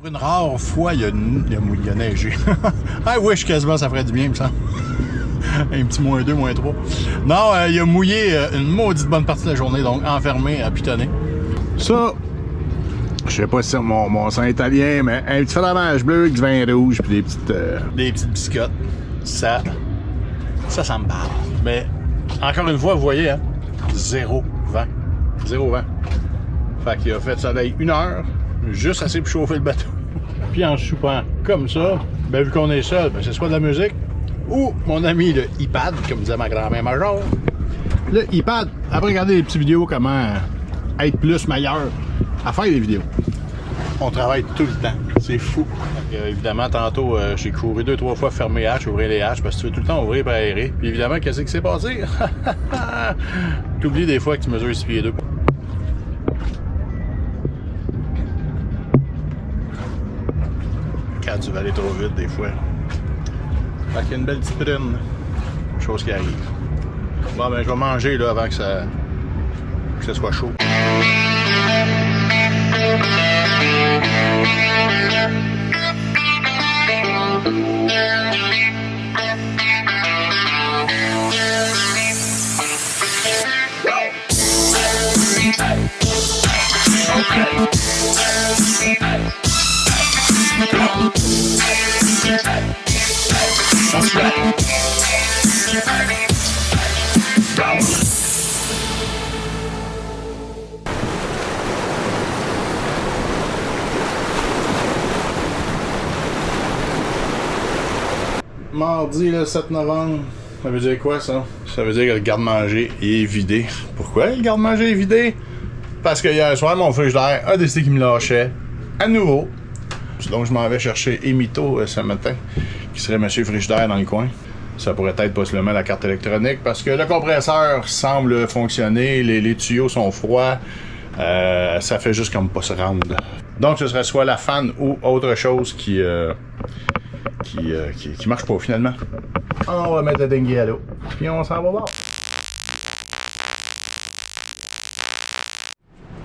Pour une rare fois, il a neigé. I wish quasiment ça ferait du bien, il me semble. Un petit -2, -3. Non, il a mouillé une maudite bonne partie de la journée, donc enfermé à pitonner. Ça, je sais pas si c'est mon sang italien, mais un petit fromage bleu avec du vin rouge puis des petites biscottes. Ça me parle. Mais encore une fois, vous voyez, hein, zéro vent. Zéro vent. Fait qu'il a fait soleil 1 heure, juste assez pour chauffer le bateau. Puis en soupant comme ça, ben vu qu'on est seul, ben c'est soit de la musique ou mon ami le iPad, comme disait ma grand-mère Major. Le iPad, après regarder des petites vidéos comment être plus meilleur à faire des vidéos. On travaille tout le temps, c'est fou. Donc, évidemment, tantôt, j'ai couru 2-3 fois fermer les hatches, ouvrir les hatches, parce que tu veux tout le temps ouvrir et aérer. Puis évidemment, qu'est-ce qui s'est passé? Tu oublies des fois que tu mesures 6 pieds 2. Quand tu vas aller trop vite, des fois. Fait qu'il y a une belle petite prune. Chose qui arrive. Bon, ben, je vais manger là avant que ça soit chaud. Mardi le 7 novembre, ça veut dire quoi ça? Ça veut dire que le garde-manger est vidé. Pourquoi le garde-manger est vidé? Parce que hier soir, mon frigidaire a décidé qu'il me lâchait à nouveau. Donc je m'en vais chercher Emito ce matin, qui serait monsieur frigidaire dans le coin. Ça pourrait être possiblement la carte électronique parce que le compresseur semble fonctionner, les tuyaux sont froids, ça fait juste comme pas se rendre. Donc ce serait soit la fan ou autre chose qui marche pas finalement. On va mettre la dinghy à l'eau, puis on s'en va voir.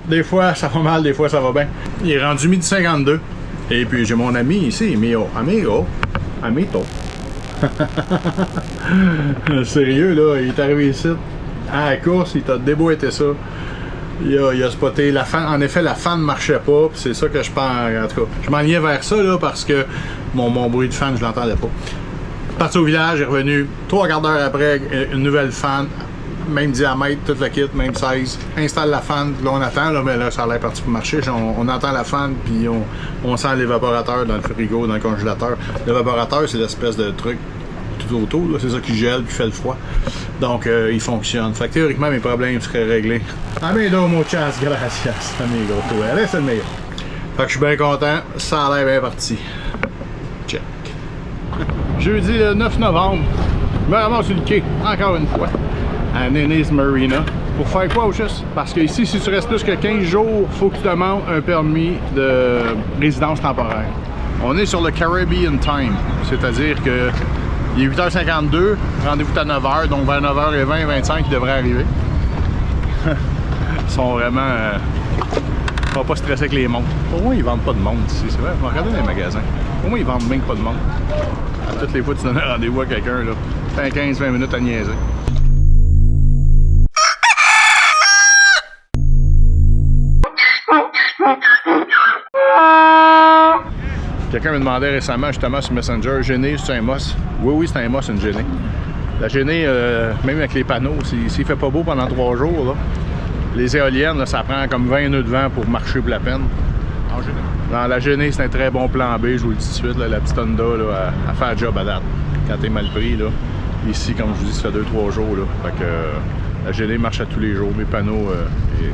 Des fois ça va mal, des fois ça va bien. Il est rendu 12h52. Et puis j'ai mon ami ici, mio amigo, amito. Sérieux là, il est arrivé ici à la course, il t'a déboîté ça. Il a spoté la fan. En effet, la fan ne marchait pas, puis c'est ça que je pense. En tout cas, je m'enlignais vers ça là parce que mon bruit de fan, je l'entendais pas. Parti au village, est revenu 3 quarts d'heure après, une nouvelle fan, même diamètre, tout le kit, même size. Installe la fan, là on attend, là, mais là ça a l'air parti pour marcher. On entend la fan, puis on sent l'évaporateur dans le frigo, dans le congélateur. L'évaporateur, c'est l'espèce de truc tout autour, c'est ça qui gèle, qui fait le froid. Donc il fonctionne. Fait que théoriquement mes problèmes seraient réglés. Amigo, muchas gracias, amigo. Allez, c'est le meilleur. Fait que je suis bien content, ça a l'air bien parti. Check. Jeudi le 9 novembre, je me ramasse sur le quai, encore une fois, à Nene's Marina. Pour faire quoi au juste? Parce que ici, si tu restes plus que 15 jours, il faut que tu demandes un permis de résidence temporaire. On est sur le Caribbean Time, c'est-à-dire que il est 8h52, rendez-vous à 9h, donc vers 9h20, 25, il devrait arriver. Ils sont vraiment... on va pas stresser avec les montres. Pour moi, ils vendent pas de montres ici, c'est vrai. Je vais regarder dans les magasins. Pour moi, ils vendent même pas de montres. À toutes les fois que tu donnes un rendez-vous à quelqu'un, là, t'as 15-20 minutes à niaiser. Quelqu'un me demandait récemment justement sur Messenger, Géné, c'est un MOS? Oui, c'est un MOS, une Géné. La Géné, même avec les panneaux, s'il fait pas beau pendant 3 jours, là, les éoliennes, là, ça prend comme 20 nœuds de vent pour marcher pour la peine. En Géné. Dans la Géné, c'est un très bon plan B, je vous le dis tout de suite, là, la petite Honda là, à faire job à date. Quand t'es mal pris, là. Ici, comme je vous dis, ça fait 2-3 jours. Là. Fait que la Géné marche à tous les jours. Mes panneaux,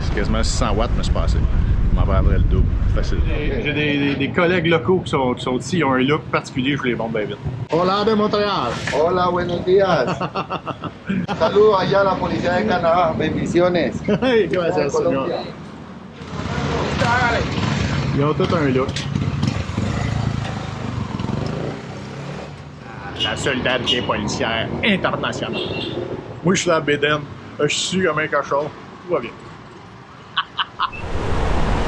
c'est quasiment 600 watts, mais c'est pas assez. Je m'en prendrais le double. Facile. J'ai des collègues locaux qui sont ici, ils ont un look particulier, je les vends bien vite. Hola de Montréal. Hola, buenos días. Saludos allá a la policía de Canadá. Bendiciones. Hey, comment ça, señor? Ils ont tout un look. La solidarité policière internationale. Moi, je suis la la bédaine. Je suis comme un cochon. Tout va bien.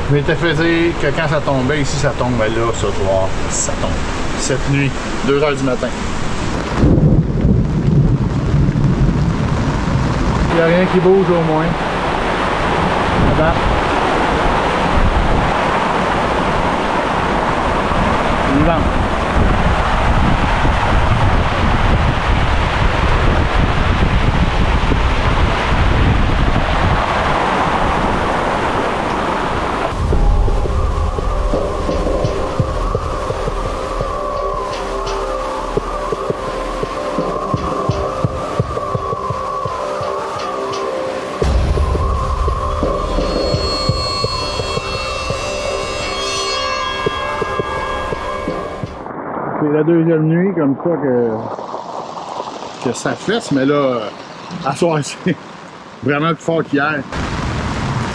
Je m'étais fait dire que quand ça tombait ici, ça tombe, mais là, ce soir, ça tombe. Cette nuit, 2 h du matin. Il n'y a rien qui bouge au moins. Là-bas. Il vend. C'est la deuxième nuit comme ça que ça fesse, mais là, à soir, c'est vraiment plus fort qu'hier.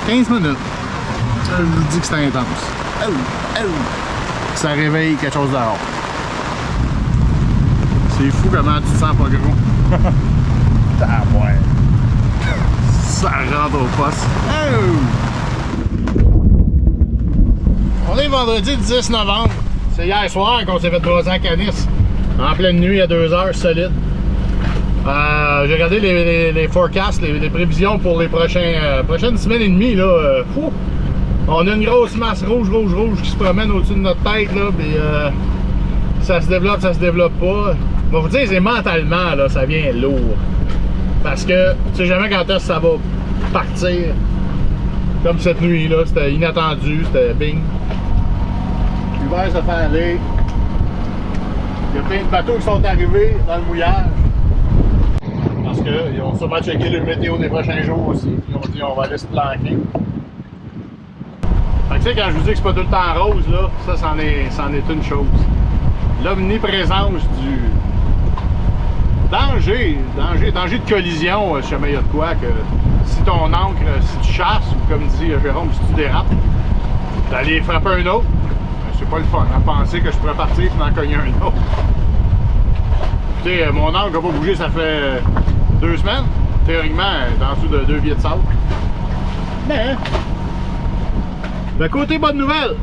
15 minutes. Je vous dis que c'est intense. Ça réveille quelque chose de rare. C'est fou comment tu te sens pas gros. Ah ouais. Ça rentre au poste. On est vendredi 10 novembre. C'est hier soir qu'on s'est fait brosser à Canis. En pleine nuit à 2 h solide. J'ai regardé les forecasts, les prévisions pour les prochaines semaines et demie. Là, on a une grosse masse rouge qui se promène au-dessus de notre tête. Là, puis, ça se développe pas. Je vais vous dire, c'est mentalement, là, ça vient lourd. Parce que tu sais jamais quand est-ce que ça va partir. Comme cette nuit, là, c'était inattendu, c'était bing. L'hiver se fait aller. Il y a plein de bateaux qui sont arrivés dans le mouillage. Parce qu'ils ont sûrement checké le météo des prochains jours aussi. Ils ont dit on va aller se planquer. Fait que tu sais, quand je vous dis que c'est pas tout le temps rose, là, ça c'en est une chose. L'omniprésence du danger de collision, si jamais il y a de quoi, que si ton ancre, si tu chasses, ou comme dit Jérôme, si tu dérapes, d'aller frapper un autre. C'est pas le fun à penser que je pourrais partir et en cogner un autre. Écoutez, mon ancre n'a pas bougé, ça fait 2 semaines. Théoriquement, en dessous de 2 pieds de sable. Mais, de côté bonne nouvelle,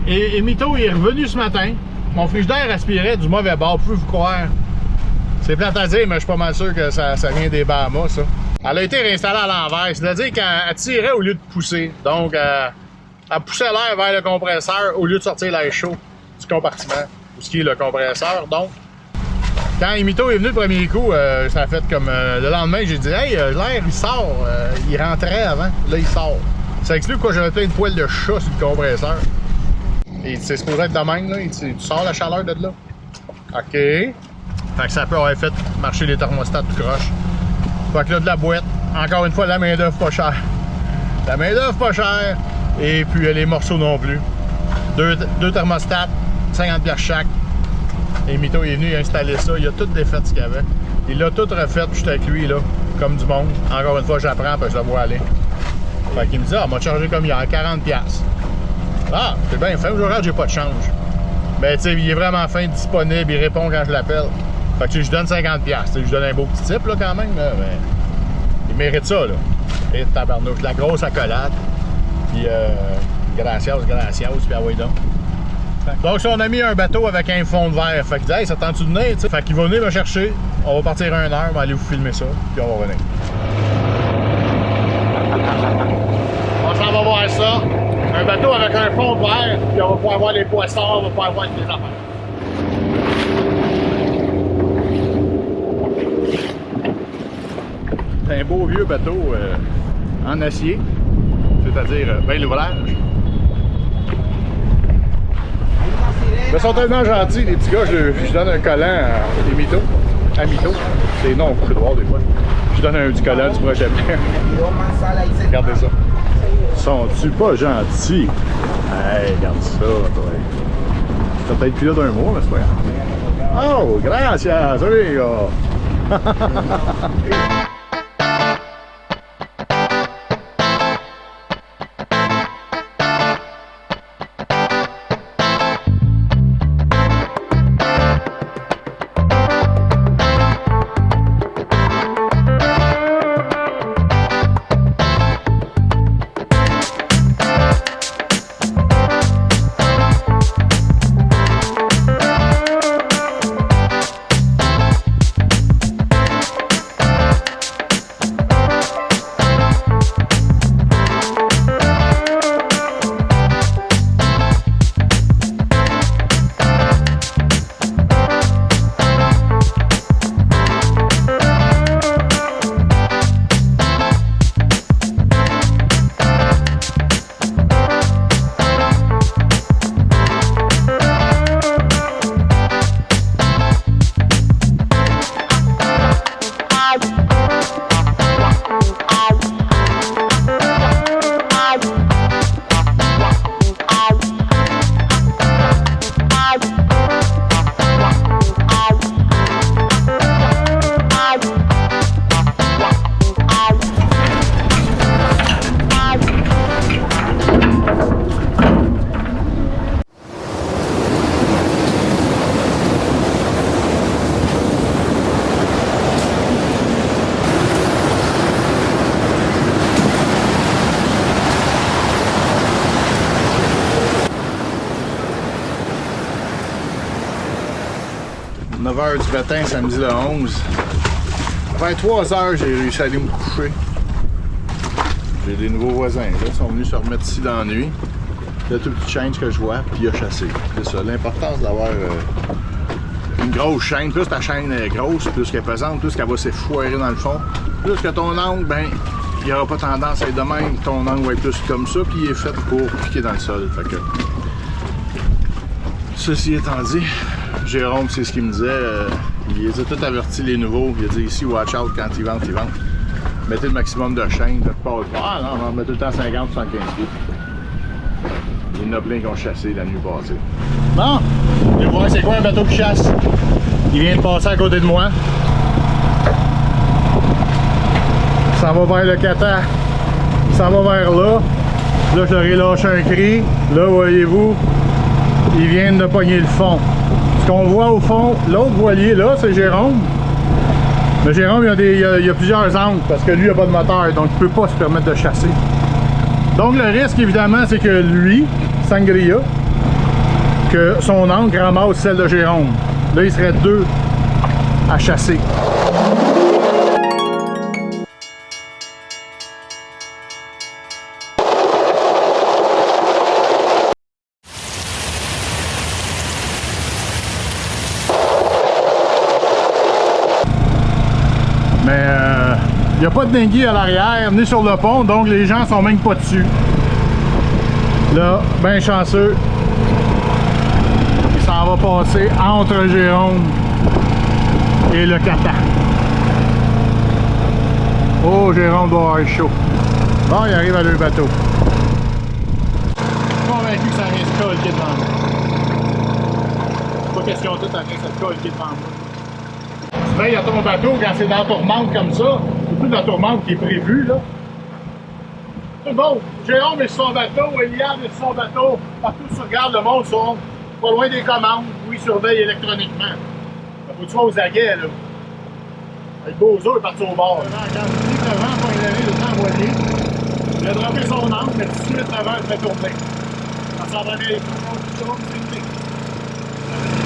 et Mito est revenu ce matin. Mon frigidaire aspirait du mauvais bord, pouvez-vous croire? C'est plate à dire, mais je suis pas mal sûr que ça vient des Bahamas, ça. Elle a été réinstallée à l'envers, c'est-à-dire qu'elle tirait au lieu de pousser. Donc, elle poussait l'air vers le compresseur au lieu de sortir l'air chaud du compartiment, ou ce qui est le compresseur. Donc, quand Mito est venu le premier coup, ça a fait comme le lendemain, j'ai dit « Hey, l'air il sort, il rentrait avant, là il sort. » Ça explique pourquoi j'avais plein de poils de chat sur le compresseur. Et c'est supposé être de même, là, tu sors la chaleur de là. OK. Fait que ça peut avoir fait marcher les thermostats tout croche. Fait que là, de la boîte, encore une fois, la main-d'œuvre pas chère. La main-d'œuvre pas chère. Et puis les morceaux non plus. Deux thermostats, 50$ chaque. Et Mito est venu, il a installé ça, il a tout défait ce qu'il y avait. Il l'a tout refait, puis j'étais avec lui là, comme du monde. Encore une fois, j'apprends, puis je le vois aller. Fait qu'il me dit, m'a chargé comme hier, 40$. Ah, c'est bien fin, aujourd'hui j'ai pas de change. Ben tu sais, il est vraiment fin, disponible, il répond quand je l'appelle. Fait que je donne 50$, je lui donne un beau petit type là quand même, là, mais il mérite ça là. Et tabarnouche, la grosse accolade. Puis gracias, puis ah oui donc. Donc on a mis un bateau avec un fond de verre. Fait que hey, ça tente-tu de venir, tu sais? Fait qu'il va venir me chercher. On va partir 1 heure, on va aller vous filmer ça, puis on va revenir. On s'en va voir ça. Un bateau avec un fond de verre, puis on va pouvoir voir les poissons, on va pouvoir voir les affaires. C'est un beau vieux bateau en acier, c'est-à-dire bien l'ouvrage. Ils sont tellement gentils, les petits gars, je donne un collant à Mito. À Mito. C'est non, on peut le voir des fois. Je donne un petit collant du prochain bien. Regardez ça. Sont-tu pas gentils? Hey, regarde ça, toi. T'as peut-être plus là d'un mois, mais c'est pas grave. Oh, gracias, amigo! 9h du matin, samedi le 11. Vers 3h, j'ai réussi à aller me coucher. J'ai des nouveaux voisins, là, ils sont venus se remettre ici dans la nuit. Le tout petit change que je vois, puis il a chassé. C'est ça, l'importance d'avoir une grosse chaîne. Plus ta chaîne est grosse, plus qu'elle est pesante, plus qu'elle va s'effoirer dans le fond. Plus que ton angle, ben, il n'y aura pas tendance à être de même. Ton angle va être plus comme ça, puis il est fait pour piquer dans le sol. Fait que... Ceci étant dit, Jérôme, c'est ce qu'il me disait. Il les a tout avertis les nouveaux. Il a dit ici, watch out quand ils ventent, ils ventent. Mettez le maximum de chaîne. Ah non, non, mettez tout le temps 50 ou 75 pieds. Il y en a plein qui ont chassé la nuit passée. Bon, je vais voir c'est quoi un bateau qui chasse. Il vient de passer à côté de moi. Il s'en va vers le Qatar. Il s'en va vers là. Là, je leur ai lâché un cri. Là, voyez-vous, ils viennent de pogner le fond. Ce qu'on voit au fond, l'autre voilier là, c'est Jérôme. Mais Jérôme, il y a plusieurs angles parce que lui, il n'a pas de moteur, donc il ne peut pas se permettre de chasser. Donc le risque, évidemment, c'est que lui, Sangria, que son ancre ramasse celle de Jérôme. Là, il serait deux à chasser. Mais il n'y a pas de dinghy à l'arrière, ni sur le pont, donc les gens sont même pas dessus. Là, ben chanceux, il s'en va passer entre Jérôme et le Qatar. Oh, Jérôme doit avoir chaud. Bon, il arrive à deux bateaux. Je suis convaincu que ça vient se coller devant moi. Pas question toute à venir se coller devant moi. Tu veilles à ton bateau quand c'est dans la tourmente comme ça, surtout la tourmente qui est prévue, là. C'est bon, Jérôme est sur son bateau, Eliane est sur son bateau, partout tu regardes, le monde sont pas loin des commandes, où ils surveillent électroniquement. Faut que tu sois aux aguets, là. Avec Bozo est parti au bord. Quand je dis que le vent va y aller, le temps voilier, il a droppé son angle, mais tout de suite le vent le fait tourner. Ça s'en va aller,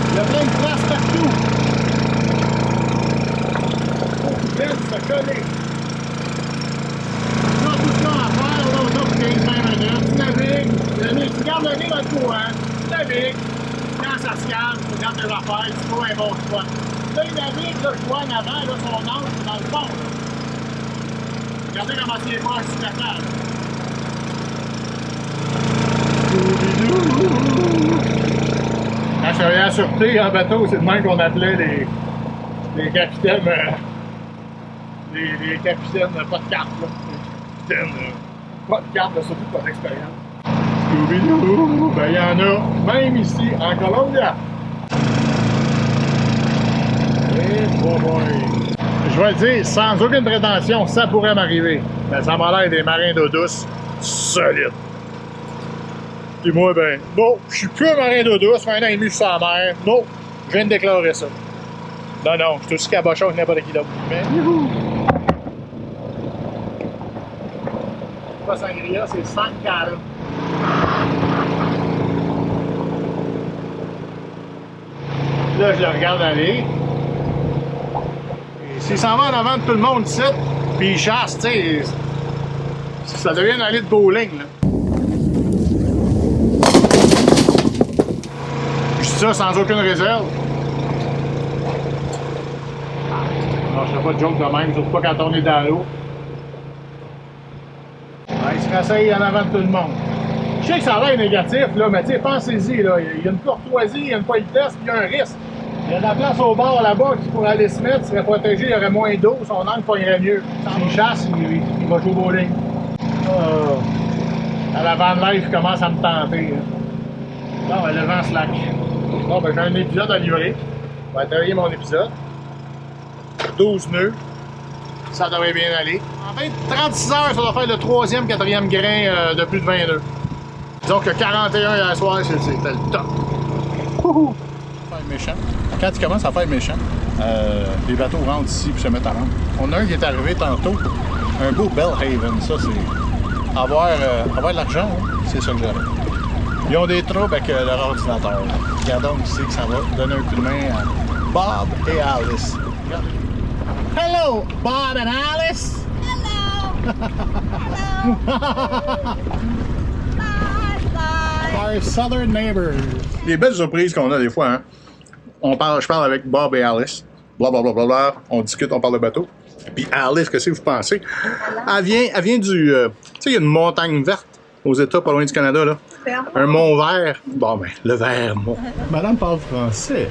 il y a plein de place partout. Se coller. Là, tout ça à faire, là, on a pour 15-20 minutes, tu navigues, tu gardes le nez dans le courant, tu navigues, quand ça se calme, tu regardes tes affaires, tu trouves un bon spot. Là, il navigue, là, je vois en avant, là, son angle, c'est dans le fond, là. Regardez comment il est proche du Qatar, là. Quand je suis à la sûreté en bateau, c'est de même qu'on appelait les capitaines. Les capitaines, pas de carte, là. Les capitaines, pas de carte, surtout pas d'expérience. Ben, il y en a, même ici, en Colombie. Et bon boy. Je vais le dire, sans aucune prétention, ça pourrait m'arriver. Mais ça m'a l'air des marins d'eau douce solides. Puis moi, ben, non, je suis plus un marin d'eau douce, un an et demi, je suis sur la mer. Non, je viens de déclarer ça. Non, non, je suis aussi cabochon que n'importe qui d'autre. Mais, youhou! Pas Sangria, c'est Sankara. Là, je le regarde aller. S'il s'en va en avant de tout le monde ici, puis il chasse, tu sais, ça devient une allée de bowling, là. Je dis ça sans aucune réserve. Non, je ne fais pas de joke de même, surtout pas quand on est dans l'eau. Il se rasseille en avant de tout le monde. Je sais que ça a l'air négatif, là, mais tu sais, pensez-y, là. Il y a une courtoisie, il y a une politesse, puis il y a un risque. Il y a de la place au bord là-bas qui pourrait aller se mettre, il serait protégé, il y aurait moins d'eau, son angle pognerait mieux. S'il chasse, il va jouer au bowling. À la van life, il commence à me tenter. Bon, ben, le vent slack. Bon, ben, j'ai un épisode à livrer. Je vais travailler mon épisode. 12 nœuds. Ça devrait bien aller. En 36 heures, ça doit faire le 3e, 4e grain de plus de 20 nœuds. Disons que 41 hier soir, c'était le top. Wouhou! Méchant. Quand il commence à faire méchant, les bateaux rentrent ici et se mettent à rentrer. On a un qui est arrivé tantôt, un beau Bellhaven. Ça, c'est avoir de l'argent, hein? C'est ça que j'avais. Ils ont des troubles avec leur ordinateur. Regardons ici que ça va donner un coup de main Bob et Alice. Hello, Bob and Alice. Hello. Hello. Bye. Bye. Our southern neighbors. Les belles surprises qu'on a des fois, hein. Je parle avec Bob et Alice. Blablabla. Bla, bla, bla, bla. On discute, on parle de bateau. Puis Alice, qu'est-ce que vous pensez? Elle vient du... tu sais, il y a une montagne verte aux États, pas loin du Canada, là. Vermont. Un mont vert. Bon, ben, le Vermont. Madame parle français.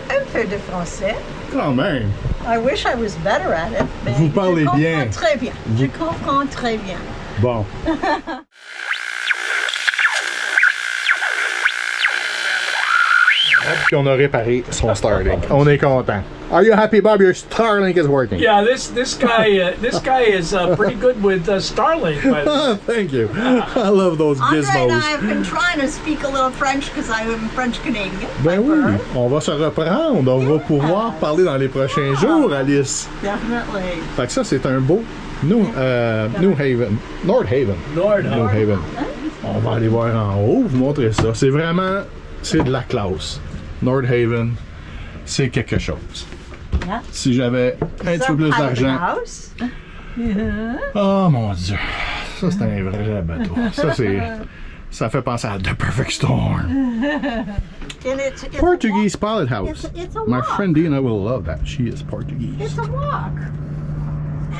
Un peu de français. Quand même. I wish I was better at it. Mais Vous parlez bien. Je comprends très bien. Je comprends très bien. Bon. Puis on a réparé son Starlink. On est content. Are you happy, Bob? Your Starlink is working. Yeah, this guy is pretty good with Starlink. By the way. Thank you. I love those Andre and I gizmos. have been trying to speak a little French because I am French-Canadian. Ben oui, on va se reprendre. On va pouvoir parler dans les prochains jours, Alice. Definitely. Fait que ça, c'est un beau New Haven. Nordhaven. Nordhaven. On va aller voir en haut, vous montrer ça. C'est vraiment, c'est de la classe. Nordhaven, c'est quelque chose. Yeah. Si j'avais un petit peu plus d'argent. House. Oh mon Dieu, ça c'est un vrai bateau. Ça fait penser à The Perfect Storm. And it's Portuguese pilot house. It's a My walk. friend Dina will love that. She is Portuguese. It's a walk.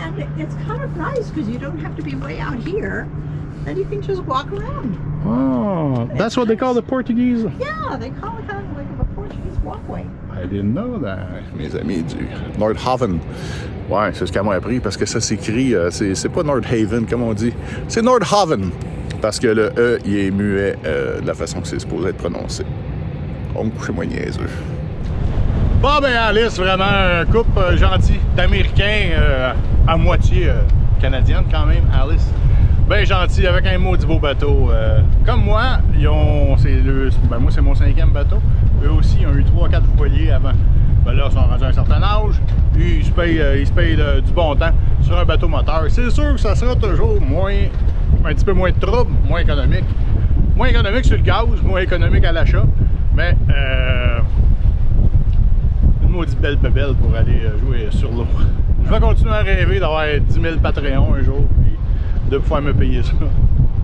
And it's kind of nice because you don't have to be way out here. Then you can just walk around. Oh, that's what they call the Portuguese. Yeah, they call it kind of like a Portuguese walkway. I didn't know that. Mes amis du Nordhaven. Ouais, c'est ce qu'elle m'a appris parce que ça s'écrit, c'est pas Nordhaven comme on dit, c'est Nordhaven. Parce que le E, il est muet de la façon que c'est supposé être prononcé. Donc, c'est moins niaiseux. Bob et Alice, vraiment un couple gentil d'Américains à moitié canadienne quand même, Alice. Bien gentil, avec un maudit beau bateau. Comme moi, moi c'est mon 5e bateau. Eux aussi, ils ont eu 3-4 voiliers avant. Ben là, ils sont rendus à un certain âge. Puis ils se payent du bon temps sur un bateau moteur. C'est sûr que ça sera toujours un petit peu moins de trouble, moins économique. Moins économique sur le gaz, moins économique à l'achat. Mais une maudite belle bébelle pour aller jouer sur l'eau. Je vais continuer à rêver d'avoir 10 000 Patreon un jour. De pouvoir me payer ça.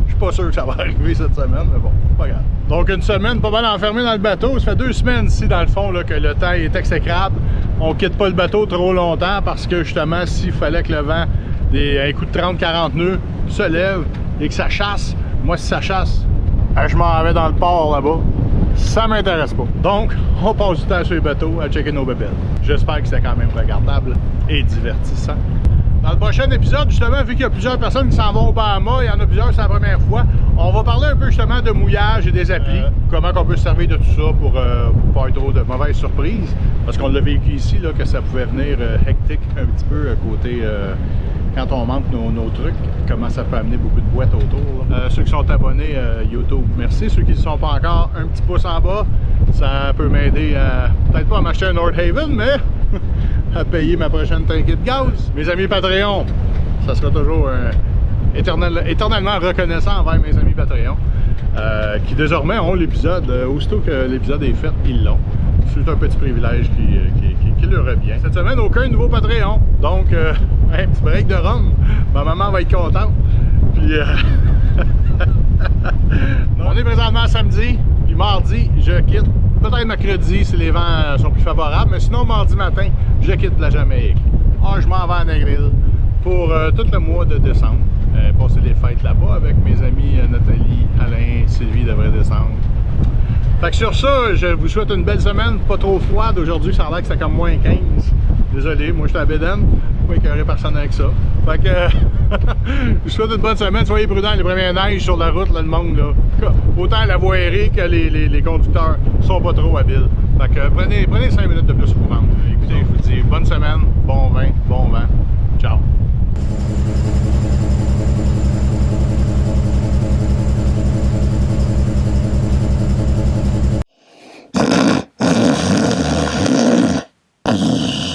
Je suis pas sûr que ça va arriver cette semaine, mais bon, pas grave. Donc une semaine pas mal enfermé dans le bateau. Ça fait 2 semaines ici dans le fond là, que le temps est exécrable. On quitte pas le bateau trop longtemps parce que justement s'il fallait que le vent, un coup de 30-40 nœuds, se lève et que ça chasse, moi si ça chasse, je m'en vais dans le port là-bas. Ça m'intéresse pas. Donc, on passe du temps sur les bateaux à checker nos bébelles. J'espère que c'était quand même regardable et divertissant. Dans le prochain épisode, justement, vu qu'il y a plusieurs personnes qui s'en vont au Bahamas, il y en a plusieurs, c'est la première fois, on va parler un peu justement de mouillage et des applis, comment on peut se servir de tout ça pour pas avoir trop de mauvaises surprises, parce qu'on l'a vécu ici, là, que ça pouvait venir hectique un petit peu côté quand on manque nos trucs, comment ça peut amener beaucoup de boîtes autour. Ceux qui sont abonnés YouTube, merci. Ceux qui ne sont pas encore, un petit pouce en bas, ça peut m'aider à, peut-être pas à m'acheter un Nordhaven, mais à payer ma prochaine tanké de gaz. Mes amis Patreon, ça sera toujours éternellement reconnaissant envers mes amis Patreon qui désormais ont l'épisode, aussitôt que l'épisode est fait, ils l'ont. C'est un petit privilège qui leur revient. Cette semaine, aucun nouveau Patreon, donc un petit break de rhum. Ma maman va être contente. Puis on est présentement samedi, puis mardi, je quitte. Peut-être mercredi si les vents sont plus favorables, mais sinon mardi matin, je quitte la Jamaïque. Je m'en vais à Negril pour tout le mois de décembre. Passer les fêtes là-bas avec mes amis Nathalie, Alain, Sylvie devrait descendre. Fait que sur ça, je vous souhaite une belle semaine, pas trop froide. Aujourd'hui, ça a l'air que c'est comme moins 15. Désolé, moi je suis à Bédène, pas écœurer personne avec ça. Fait que je vous souhaite une bonne semaine, soyez prudents, les premières neiges sur la route, là, le monde, là. Autant la voirie que les conducteurs sont pas trop habiles. Fait que prenez 5 minutes de plus pour rendre. Écoutez, je vous dis bonne semaine, bon vin, bon vent. Ciao! Uh-huh.